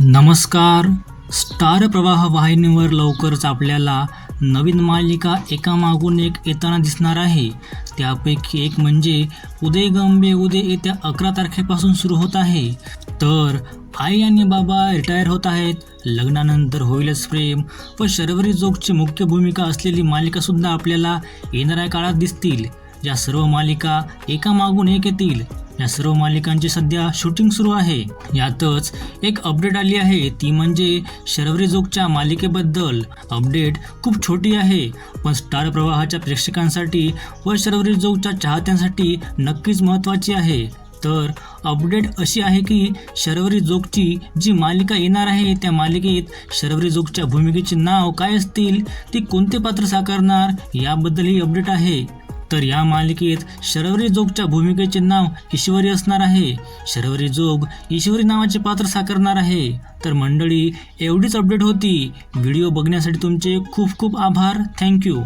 नमस्कार. स्टार प्रवाह वाहिनीवर लवकरच आपल्याला नवीन मालिका एकामागून एक येताना दिसणार आहे. त्यापैकी एक म्हणजे उदय गंबे उदय येत्या 11 तारखेपासून सुरू होत आहे. तर आई आणि बाबा रिटायर होत आहेत, लग्नानंतर होईलच प्रेम व शर्वरी जोगची मुख्य भूमिका असलेली मालिकासुद्धा आपल्याला येणाऱ्या काळात दिसतील. या सर्व मालिका एकामागून एक येतील. या सर्व मालिकांची सध्या शूटिंग सुरू आहे. यातच एक अपडेट आली आहे, ती म्हणजे शर्वरी जोगच्या मालिकेबद्दल. अपडेट खूप छोटी आहे, पण स्टार प्रवाहाच्या प्रेक्षकांसाठी व शर्वरी जोगच्या चाहत्यांसाठी नक्कीच महत्त्वाची आहे. तर अपडेट अशी आहे की शर्वरी जोगची जी मालिका येणार आहे, त्या मालिकेत शर्वरी जोगच्या भूमिकेचे नाव काय असतील, ती कोणते पात्र साकारणार, याबद्दल ही अपडेट आहे. तर या मालिकेत शर्वरी जोगच्या भूमिकेचे नाव ईश्वरी असणार आहे. शर्वरी जोग ईश्वरी नावाचे पात्र साकारणार आहे. तर मंडळी, एवढीच अपडेट होती. व्हिडिओ बघण्यासाठी तुमचे खूप खूप आभार. थँक्यू.